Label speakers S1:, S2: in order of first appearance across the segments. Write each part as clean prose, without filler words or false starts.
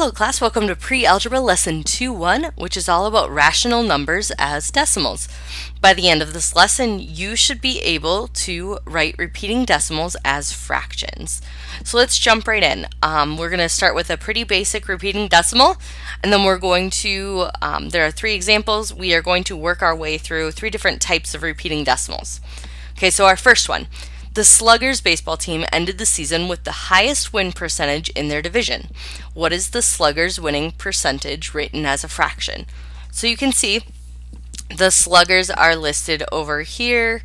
S1: Hello class, welcome to Pre-Algebra Lesson 2-1, which is all about rational numbers as decimals. By the end of this lesson, you should be able to write repeating decimals as fractions. So let's jump right in. We're going to start with a pretty basic repeating decimal, and then we're going to, there are three examples. We are going to work our way through three different types of repeating decimals. Okay, so our first one. The Sluggers baseball team ended the season with the highest win percentage in their division. What is the Sluggers winning percentage written as a fraction? So you can see the Sluggers are listed over here,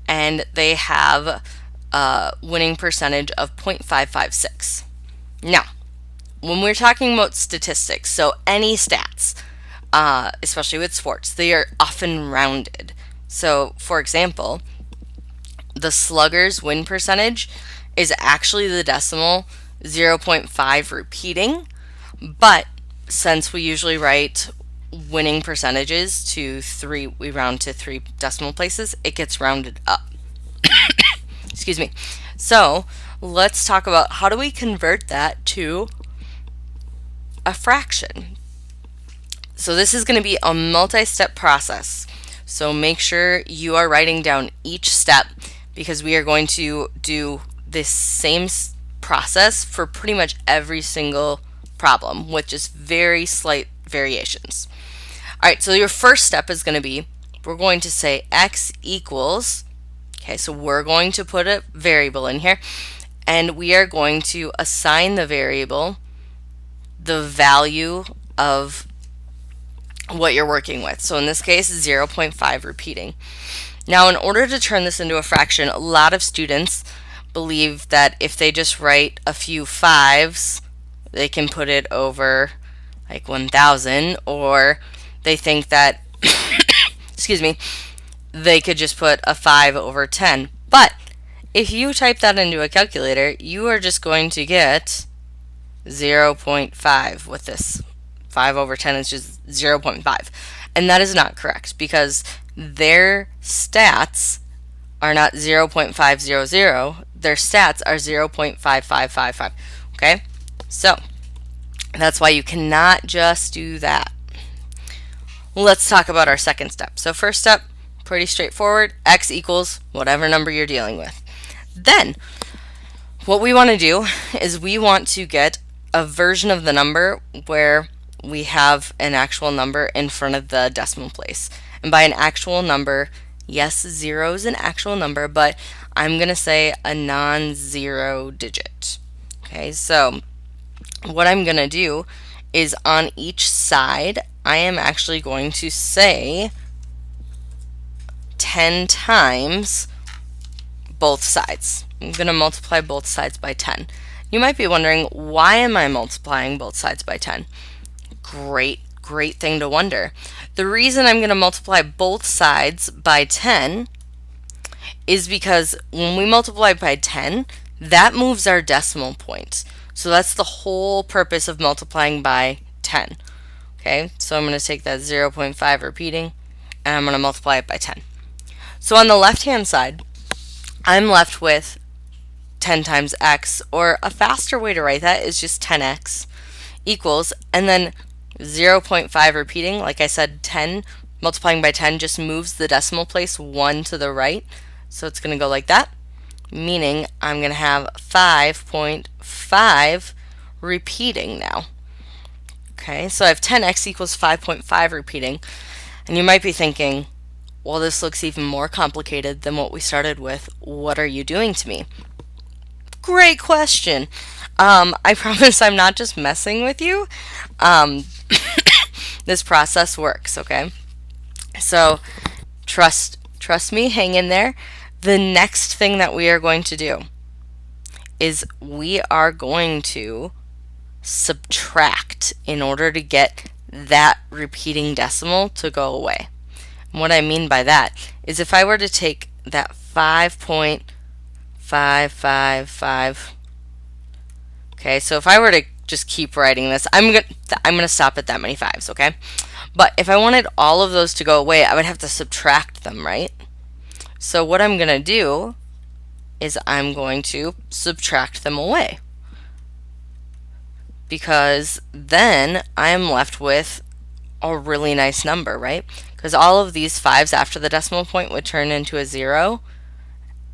S1: and they have a winning percentage of 0.556. Now, when we're talking about statistics, so any stats, especially with sports, they are often rounded. So, for example, the Sluggers win percentage is actually the decimal 0.5 repeating, but since we usually write winning percentages to 3, we round to 3 decimal places, it gets rounded up. Excuse me. So let's talk about how do we convert that to a fraction. So this is going to be a multi-step process. So make sure you are writing down each step, because we are going to do this same process for pretty much every single problem with just very slight variations. All right, so your first step is going to be, we're going to say x equals, okay, so we're going to put a variable in here, and we are going to assign the variable the value of what you're working with. So in this case, 0.5 repeating. Now, in order to turn this into a fraction, a lot of students believe that if they just write a few 5s, they can put it over like 1,000, or they think that, excuse me, they could just put a 5 over 10. But if you type that into a calculator, you are just going to get 0.5 with this. 5 over 10 is just 0.5. And that is not correct, because their stats are not 0.500, their stats are 0.5555. Okay? So, that's why you cannot just do that. Let's talk about our second step. So first step, pretty straightforward, x equals whatever number you're dealing with. Then, what we want to do is we want to get a version of the number where we have an actual number in front of the decimal place. And by an actual number, yes, 0 is an actual number, but I'm going to say a non-zero digit. Okay, so what I'm going to do is on each side, I am actually going to say 10 times both sides. I'm going to multiply both sides by 10. You might be wondering, why am I multiplying both sides by 10? Great thing to wonder. The reason I'm going to multiply both sides by 10 is because when we multiply by 10, that moves our decimal point. So that's the whole purpose of multiplying by 10. Okay, so I'm going to take that 0.5 repeating, and I'm going to multiply it by 10. So on the left-hand side, I'm left with 10 times x, or a faster way to write that is just 10x equals, and then 0.5 repeating, like I said, 10 multiplying by 10 just moves the decimal place 1 to the right, so it's going to go like that, meaning I'm going to have 5.5 repeating now. Okay, so I have 10x equals 5.5 repeating, and you might be thinking, well, this looks even more complicated than what we started with. What are you doing to me? Great question. I promise I'm not just messing with you. This process works, okay? So trust me, hang in there. The next thing that we are going to do is we are going to subtract in order to get that repeating decimal to go away. And what I mean by that is if I were to take that 5.555, okay, so if I were to just keep writing this, I'm gonna stop at that many 5s, okay? But if I wanted all of those to go away, I would have to subtract them, right? So what I'm gonna do is I'm going to subtract them away. because then I am left with a really nice number, right? Because all of these 5s after the decimal point would turn into a 0.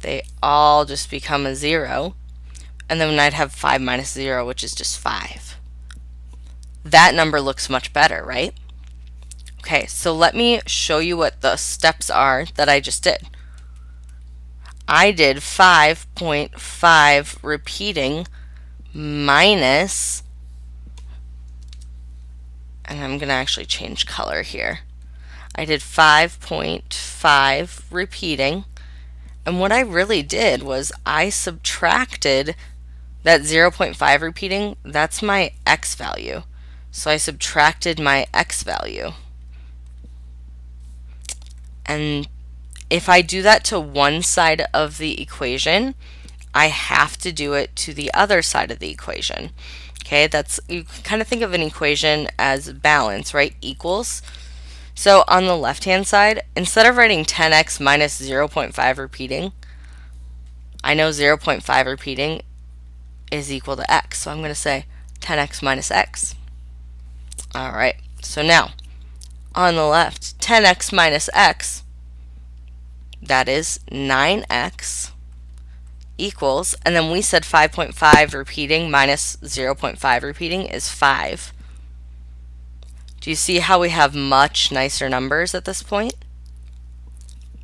S1: They all just become a 0. And then I'd have 5 minus 0, which is just 5. That number looks much better, right? Okay, so let me show you what the steps are that I just did. I did 5.5 repeating minus, and I'm going to actually change color here. I did 5.5 repeating, and what I really did was I subtracted that 0.5 repeating. That's my x value. So I subtracted my x value. And if I do that to one side of the equation, I have to do it to the other side of the equation. Okay, that's, you can kind of think of an equation as balance, right? Equals. So on the left-hand side, instead of writing 10x minus 0.5 repeating, I know 0.5 repeating is equal to x. So I'm going to say 10x minus x. All right, so now on the left, 10x minus x, that is 9x equals, and then we said 5.5 repeating minus 0.5 repeating is 5. Do you see how we have much nicer numbers at this point?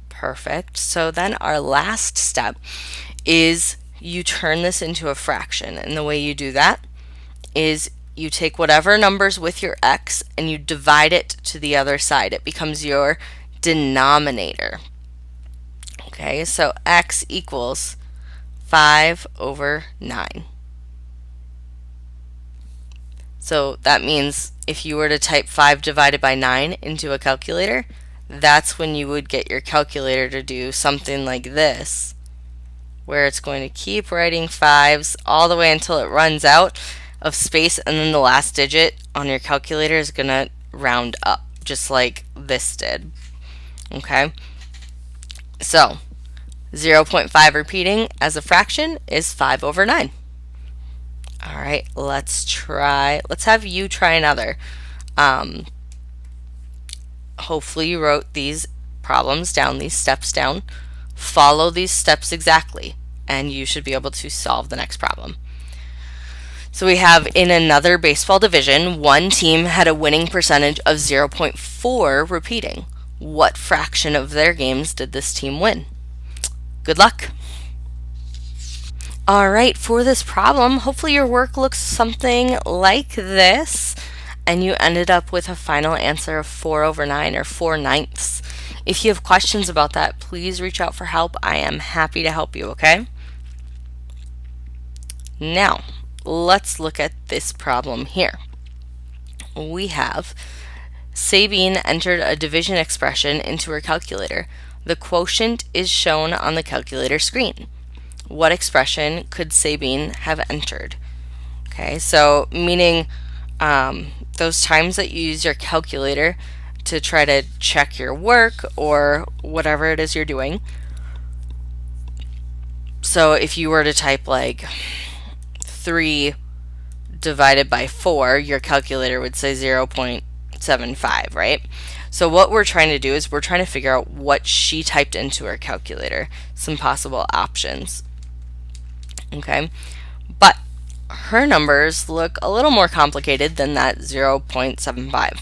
S1: Perfect. So then our last step is you turn this into a fraction, and the way you do that is you take whatever numbers with your x and you divide it to the other side. It becomes your denominator. Okay, so x equals 5 over 9. So that means if you were to type 5 divided by 9 into a calculator, that's when you would get your calculator to do something like this, where it's going to keep writing 5s all the way until it runs out of space, and then the last digit on your calculator is going to round up, just like this did. Okay? So 0.5 repeating as a fraction is 5 over 9. All right, let's have you try another. Hopefully you wrote these problems down, these steps down. Follow these steps exactly, and you should be able to solve the next problem. So we have, in another baseball division, one team had a winning percentage of 0.4 repeating. What fraction of their games did this team win? Good luck. All right, for this problem, hopefully your work looks something like this, and you ended up with a final answer of 4 over 9, or 4/9. If you have questions about that, please reach out for help. I am happy to help you, okay? Now, let's look at this problem here. We have Sabine entered a division expression into her calculator. The quotient is shown on the calculator screen. What expression could Sabine have entered? Okay, so meaning those times that you use your calculator to try to check your work or whatever it is you're doing. So if you were to type like 3 divided by 4, your calculator would say 0.75, right? So what we're trying to do is we're trying to figure out what she typed into her calculator, some possible options. Okay, but her numbers look a little more complicated than that 0.75.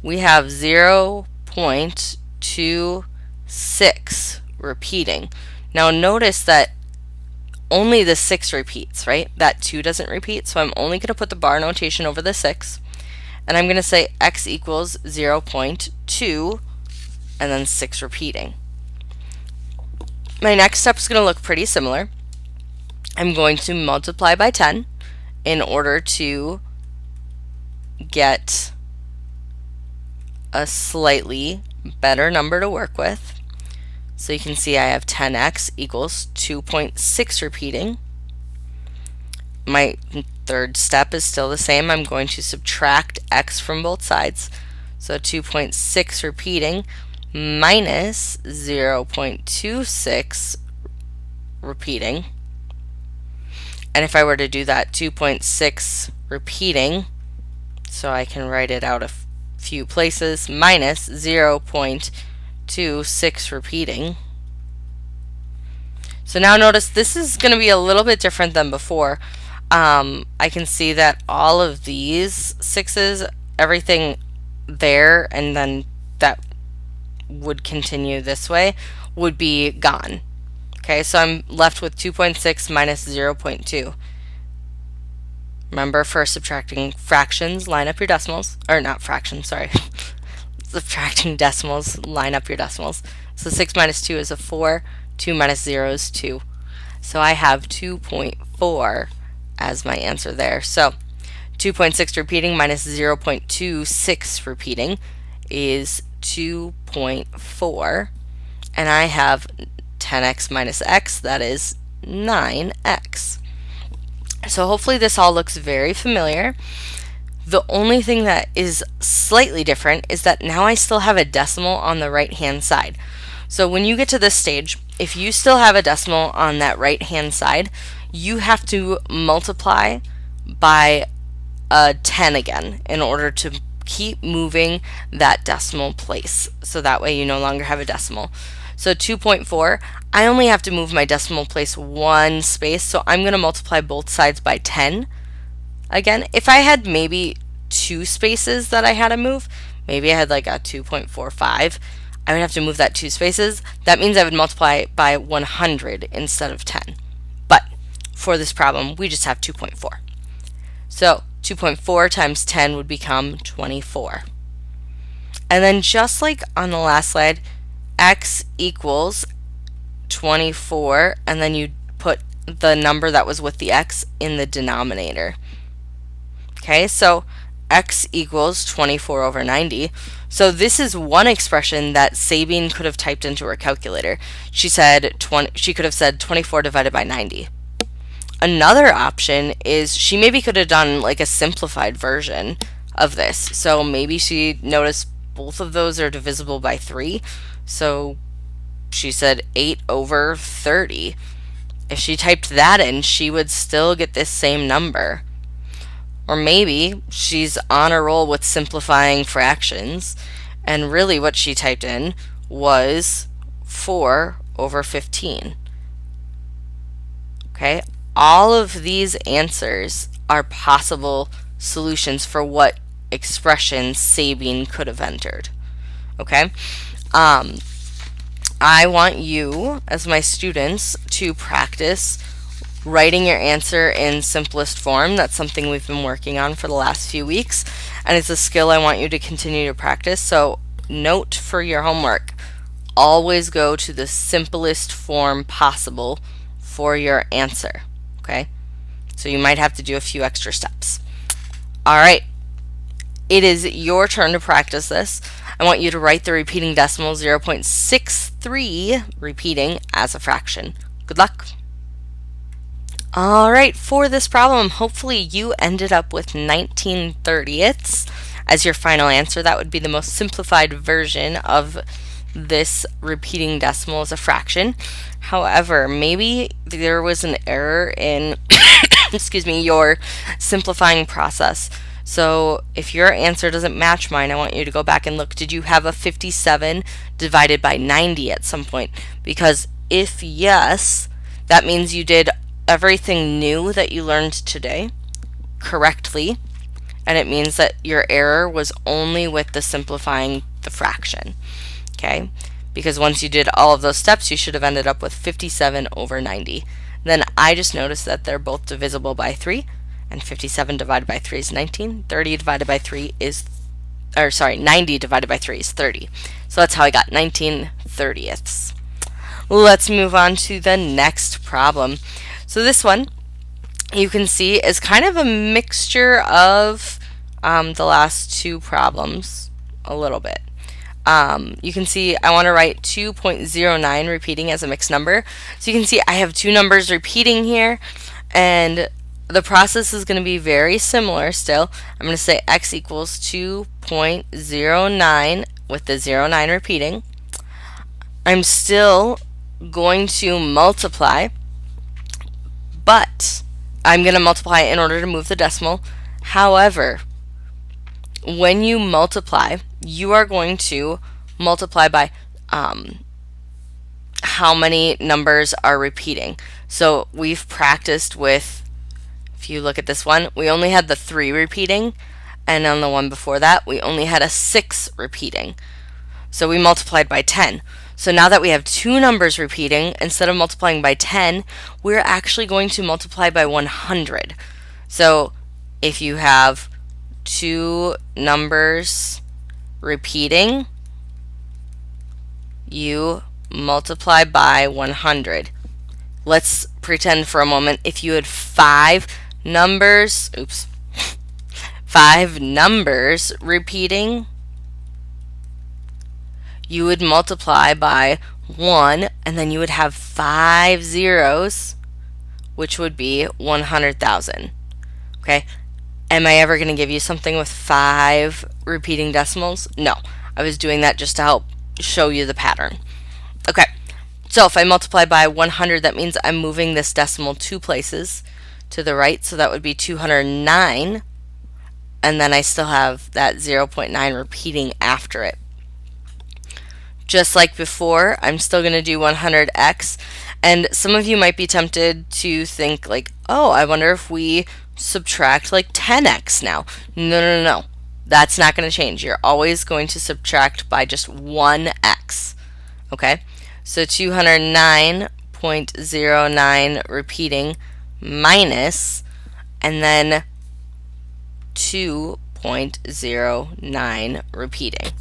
S1: We have 0.26 repeating. Now notice that only the 6 repeats, right? That 2 doesn't repeat, so I'm only going to put the bar notation over the 6, and I'm going to say x equals 0.2 and then 6 repeating. My next step is going to look pretty similar. I'm going to multiply by 10 in order to get a slightly better number to work with. So you can see I have 10x equals 2.6 repeating. My third step is still the same. I'm going to subtract x from both sides. So 2.6 repeating minus 0.26 repeating. And if I were to do that 2.6 repeating, so I can write it out a few places, minus 0.26 repeating. So now notice this is going to be a little bit different than before. I can see that all of these sixes, everything there, and then that would continue this way, would be gone. Okay, so I'm left with 2.6 minus 0.2. Remember, for subtracting fractions, line up your decimals. Or not fractions, sorry. Subtracting decimals, line up your decimals. So 6 minus 2 is a 4. 2 minus 0 is 2. So I have 2.4 as my answer there. So 2.6 repeating minus 0.26 repeating is 2.4. And I have 10x minus x, that is 9x. So hopefully this all looks very familiar. The only thing that is slightly different is that now I still have a decimal on the right hand side. So when you get to this stage, if you still have a decimal on that right hand side, you have to multiply by a 10 again in order to keep moving that decimal place. So that way you no longer have a decimal. So 2.4, I only have to move my decimal place one space, so I'm going to multiply both sides by 10. Again, if I had maybe two spaces that I had to move, maybe I had like a 2.45, I would have to move that two spaces. That means I would multiply by 100 instead of 10. But for this problem, we just have 2.4. So 2.4 times 10 would become 24. And then just like on the last slide, x equals 24, and then you put the number that was with the x in the denominator. Okay, so x equals 24 over 90. So this is one expression that Sabine could have typed into her calculator. She could have said 24 divided by 90. Another option is she maybe could have done like a simplified version of this. So maybe she noticed both of those are divisible by 3. So she said 8 over 30. If she typed that in, she would still get this same number. Or maybe she's on a roll with simplifying fractions, and really what she typed in was 4 over 15. Okay, all of these answers are possible solutions for what expression Sabine could have entered. Okay, I want you, as my students, to practice writing your answer in simplest form. That's something we've been working on for the last few weeks, and it's a skill I want you to continue to practice. So note for your homework, always go to the simplest form possible for your answer. Okay, so you might have to do a few extra steps. All right, it is your turn to practice this. I want you to write the repeating decimal 0.63 repeating as a fraction. Good luck. All right, for this problem, hopefully you ended up with 19/30ths as your final answer. That would be the most simplified version of this repeating decimal as a fraction. However, maybe there was an error in excuse me, your simplifying process. So if your answer doesn't match mine, I want you to go back and look. Did you have a 57 divided by 90 at some point? Because if yes, that means you did everything new that you learned today correctly, and it means that your error was only with the simplifying the fraction. Okay, because once you did all of those steps, you should have ended up with 57 over 90. Then I just noticed that they're both divisible by 3, and 57 divided by 3 is 19. 90 divided by 3 is 30. So that's how I got 19/30ths. Let's move on to the next problem. So this one, you can see, is kind of a mixture of the last two problems a little bit. You can see I want to write 2.09 repeating as a mixed number. So you can see I have two numbers repeating here, and the process is going to be very similar still. I'm going to say x equals 2.09 with the 09 repeating. I'm still going to multiply, but I'm going to multiply in order to move the decimal. However, when you multiply, you are going to multiply by how many numbers are repeating. So we've practiced with, if you look at this one, we only had the 3 repeating, and on the one before that, we only had a 6 repeating. So we multiplied by 10. So now that we have 2 numbers repeating, instead of multiplying by 10, we're actually going to multiply by 100. So if you have 2 numbers repeating, you multiply by 100. Let's pretend for a moment if you had 5 numbers, 5 numbers repeating, you would multiply by 1, and then you would have 5 zeros, which would be 100,000. Okay? Am I ever going to give you something with 5 repeating decimals? No. I was doing that just to help show you the pattern. Okay. So if I multiply by 100, that means I'm moving this decimal 2 places to the right, so that would be 209, and then I still have that 0.9 repeating after it. Just like before, I'm still going to do 100x, and some of you might be tempted to think like, oh, I wonder if we subtract like 10x now. No. That's not going to change. You're always going to subtract by just 1x. Okay? So 209.09 repeating minus, and then 2.09 repeating.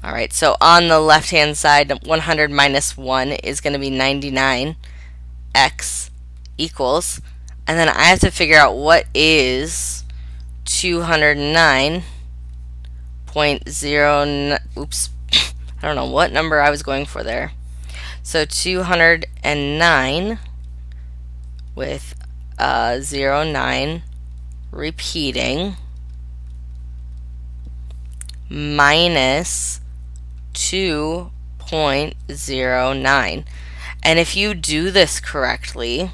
S1: Alright, so on the left hand side, 100 minus 1 is going to be 99x equals, and then I have to figure out what is 209.09, I don't know what number I was going for there. So 209 with 09 repeating minus 2.09. And if you do this correctly,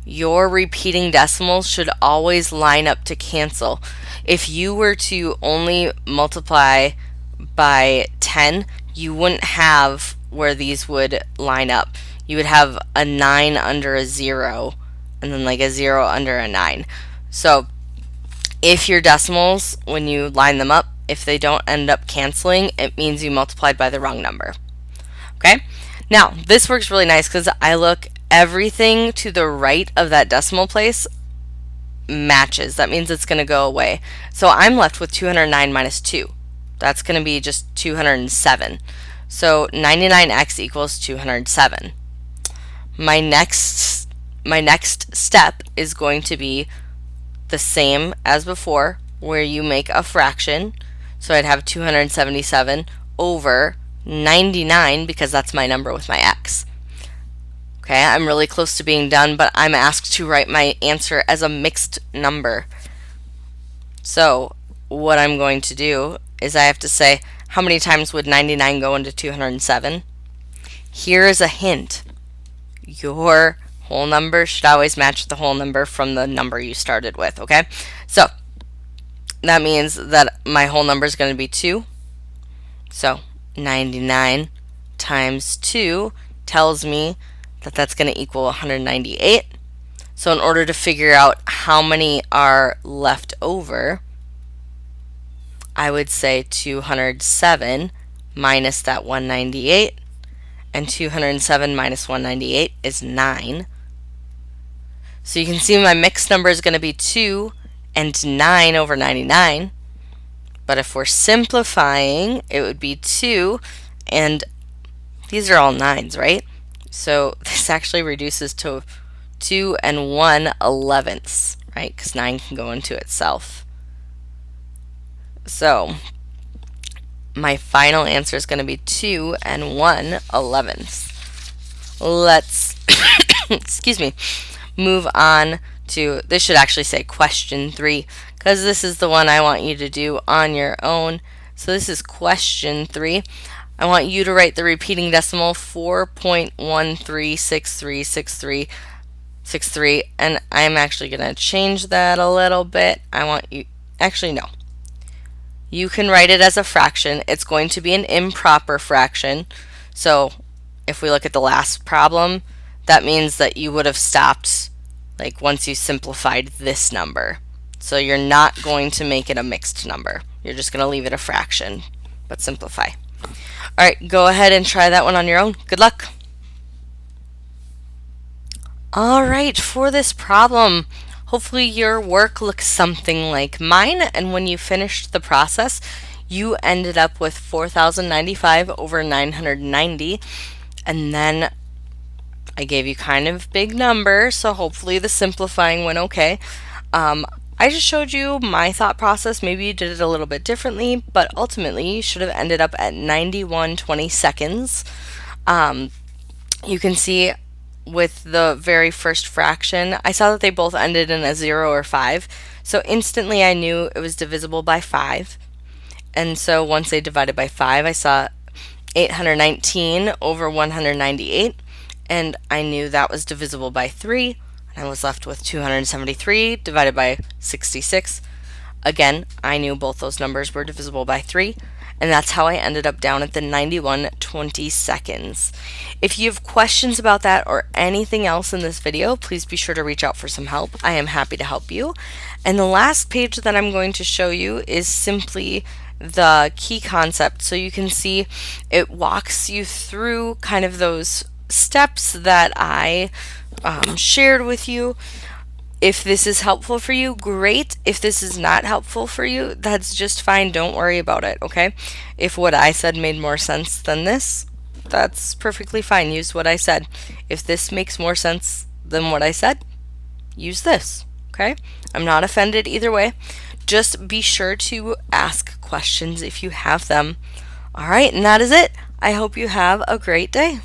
S1: your repeating decimals should always line up to cancel. If you were to only multiply by 10, you wouldn't have where these would line up. You would have a 9 under a 0, and then like a 0 under a 9. So if your decimals, when you line them up, if they don't end up canceling, it means you multiplied by the wrong number. Okay? Now, this works really nice because I look, everything to the right of that decimal place matches. That means it's going to go away. So I'm left with 209 minus 2. That's going to be just 207. So 99x equals 207. My next step is going to be the same as before, where you make a fraction. So I'd have 277 over 99 because that's my number with my x. Okay, I'm really close to being done, but I'm asked to write my answer as a mixed number. So what I'm going to do is I have to say, how many times would 99 go into 207? Here is a hint. Your whole number should always match the whole number from the number you started with, okay? So that means that my whole number is going to be 2. So 99 times 2 tells me that that's going to equal 198. So in order to figure out how many are left over, I would say 207 minus that 198, and 207 minus 198 is 9. So you can see my mixed number is going to be 2 and 9 over 99. But if we're simplifying, it would be 2, and these are all 9s, right? So this actually reduces to 2 and 1/11, right? Because 9 can go into itself. So my final answer is going to be 2 and 1/11. Let's excuse me, move on to, this should actually say question 3, because this is the one I want you to do on your own. So this is question 3. I want you to write the repeating decimal 4.136363 6.3, and I'm actually going to change that a little bit. I want you, actually no. You can write it as a fraction. It's going to be an improper fraction. So if we look at the last problem, that means that you would have stopped like once you simplified this number. So you're not going to make it a mixed number. You're just going to leave it a fraction, but simplify. All right, go ahead and try that one on your own. Good luck. All right, for this problem, hopefully your work looks something like mine, and when you finished the process, you ended up with 4,095 over 990, and then I gave you kind of big numbers, so hopefully the simplifying went okay. I just showed you my thought process. Maybe you did it a little bit differently, but ultimately you should have ended up at 91/20 seconds. You can see with the very first fraction, I saw that they both ended in a 0 or 5. So instantly I knew it was divisible by 5. And so once they divided by 5, I saw 819 over 198. And I knew that was divisible by 3. And I was left with 273 divided by 66. Again, I knew both those numbers were divisible by 3. And that's how I ended up down at the 91/20 seconds. If you have questions about that or anything else in this video, please be sure to reach out for some help. I am happy to help you. And the last page that I'm going to show you is simply the key concept. So you can see it walks you through kind of those steps that I shared with you. If this is helpful for you, great. If this is not helpful for you, that's just fine. Don't worry about it, okay? If what I said made more sense than this, that's perfectly fine. Use what I said. If this makes more sense than what I said, use this, okay? I'm not offended either way. Just be sure to ask questions if you have them. All right, and that is it. I hope you have a great day.